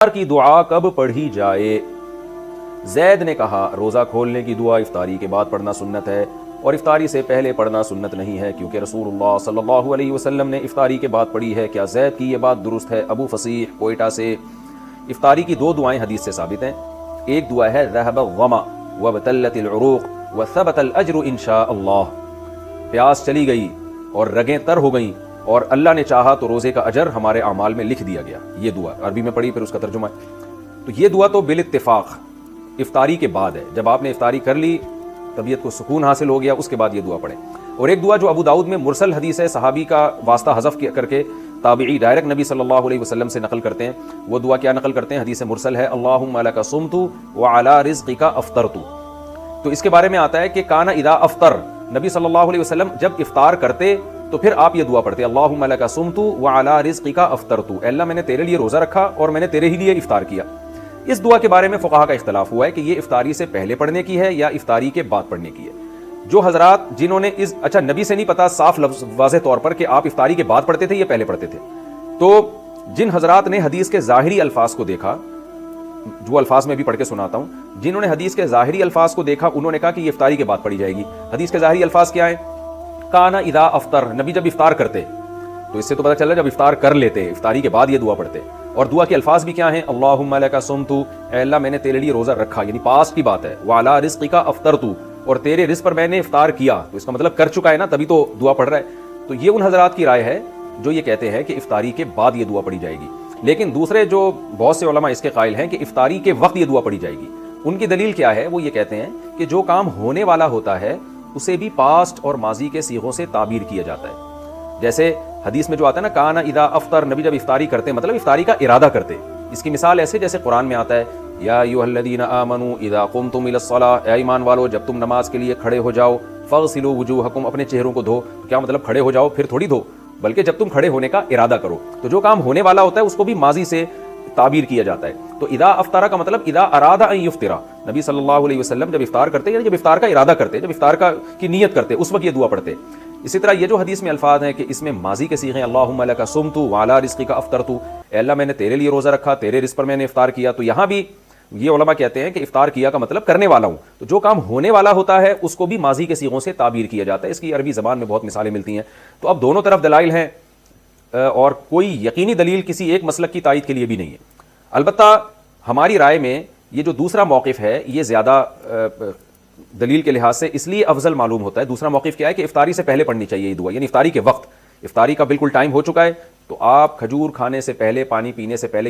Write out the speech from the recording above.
کی دعا کب پڑھی جائے؟ زید نے کہا روزہ کھولنے کی دعا افطاری کے بعد پڑھنا سنت ہے اور افطاری سے پہلے پڑھنا سنت نہیں ہے، کیونکہ رسول اللہ صلی اللہ علیہ وسلم نے افطاری کے بعد پڑھی ہے۔ کیا زید کی یہ بات درست ہے؟ ابو فصیح کوئٹہ سے۔ افطاری کی دو دعائیں حدیث سے ثابت ہیں۔ ایک دعا ہے ذهب الظما وابتلت العروق وثبت الاجر انشاء اللہ، پیاس چلی گئی اور رگیں تر ہو گئیں اور اللہ نے چاہا تو روزے کا اجر ہمارے اعمال میں لکھ دیا گیا۔ یہ دعا عربی میں پڑھی، پھر اس کا ترجمہ ہے۔ تو یہ دعا تو بالاتفاق افطاری کے بعد ہے، جب آپ نے افطاری کر لی، طبیعت کو سکون حاصل ہو گیا، اس کے بعد یہ دعا پڑھیں۔ اور ایک دعا جو ابو داؤد میں مرسل حدیث ہے، صحابی کا واسطہ حذف کر کے تابعی ڈائریکٹ نبی صلی اللہ علیہ وسلم سے نقل کرتے ہیں۔ وہ دعا کیا نقل کرتے ہیں؟ حدیث مرسل ہے، اللہم لک صمت وعلی رزقک افطرت۔ تو اس کے بارے میں آتا ہے کہ کان اذا افطر، نبی صلی اللہ علیہ وسلم جب افطار کرتے تو پھر آپ یہ دعا پڑھتے، اللہم لک صمت وعلی رزقک افطرت، اے اللہ میں نے تیرے لیے روزہ رکھا اور میں نے تیرے ہی لیے افطار کیا۔ اس دعا کے بارے میں فقہا کا اختلاف ہوا ہے کہ یہ افطاری سے پہلے پڑھنے کی ہے یا افطاری کے بعد پڑھنے کی ہے۔ جو حضرات جنہوں نے نبی سے نہیں پتا صاف لفظ واضح طور پر کہ آپ افطاری کے بعد پڑھتے تھے یا پہلے پڑھتے تھے، تو جن حضرات نے حدیث کے ظاہری الفاظ کو دیکھا، جو الفاظ میں بھی پڑھ کے سناتا ہوں، جنہوں نے حدیث کے ظاہری الفاظ کو دیکھا انہوں نے کہا کہ یہ افطاری کے بعد پڑھی جائے گی۔ حدیث کے ظاہری الفاظ کیا ہیں؟ کانا اذا افطر، نبی جب افطار کرتے، تو اس سے تو پتہ چل رہا ہے جب افطار کر لیتے، افطاری کے بعد یہ دعا پڑھتے۔ اور دعا کے الفاظ بھی کیا ہیں؟ اللہم لک صمت، اے اللہ میں نے تیرے لیے روزہ رکھا، یعنی پاسٹ کی بات ہے، وعلی رزقک افطرت، اور تیرے رزق پر میں نے افطار کیا، تو اس کا مطلب کر چکا ہے نا، تبھی تو دعا پڑھ رہا ہے۔ تو یہ ان حضرات کی رائے ہے جو یہ کہتے ہیں کہ افطاری کے بعد یہ دعا پڑھی جائے گی۔ لیکن دوسرے جو بہت سے علماء اس کے قائل ہیں کہ افطاری کے وقت یہ دعا پڑھی جائے گی۔ ان کی دلیل کیا ہے؟ وہ یہ کہتے ہیں کہ جو کام ہونے والا ہوتا ہے اسے بھی پاسٹ اور ماضی کے صیغوں سے تعبیر کیا جاتا ہے۔ جیسے حدیث میں جو آتا ہے نا، کانا اذا افطر، نبی جب افطاری کرتے مطلب افطاری کا ارادہ کرتے۔ اس کی مثال ایسے جیسے قرآن میں آتا ہے، یا ایھا الذین آمنوا اذا قمتم الی الصلاۃ، اے ایمان والو جب تم نماز کے لیے کھڑے ہو جاؤ، فاغسلوا وجوہکم، اپنے چہروں کو دھو۔ تو کیا مطلب کھڑے ہو جاؤ پھر تھوڑی دھو، بلکہ جب تم کھڑے ہونے کا ارادہ کرو۔ تو جو کام ہونے والا ہوتا ہے اس کو بھی ماضی سے تعبیر کیا جاتا ہے۔ تو اذا افطر کا مطلب اذا اراد ان یفطر، نبی صلی اللہ علیہ وسلم جب افطار کرتے یعنی جب افطار کا ارادہ کرتے، جب افطار کی نیت کرتے، اس وقت یہ دعا پڑھتے۔ اسی طرح یہ جو حدیث میں الفاظ ہیں کہ اس میں ماضی کے صیغے ہیں، اللہم لک صمت وعلی رزقک افطرت، اے اللہ میں نے تیرے لیے روزہ رکھا، تیرے رزق پر میں نے افطار کیا۔ تو یہاں بھی یہ علماء کہتے ہیں کہ افطار کیا کا مطلب کرنے والا ہوں۔ تو جو کام ہونے والا ہوتا ہے اس کو بھی ماضی کے صیغوں سے تعبیر کیا جاتا ہے۔ اس کی عربی زبان میں بہت مثالیں ملتی ہیں۔ تو اب دونوں طرف دلائل ہیں اور کوئی یقینی دلیل کسی ایک مسلک کی تائید کے لیے بھی نہیں ہے۔ البتہ ہماری رائے میں یہ جو دوسرا موقف ہے یہ زیادہ دلیل کے لحاظ سے اس لیے افضل معلوم ہوتا ہے۔ دوسرا موقف کیا ہے کہ افطاری سے پہلے پڑھنی چاہیے یہ دعا، یعنی افطاری کے وقت، افطاری کا بالکل ٹائم ہو چکا ہے تو آپ کھجور کھانے سے پہلے، پانی پینے سے پہلے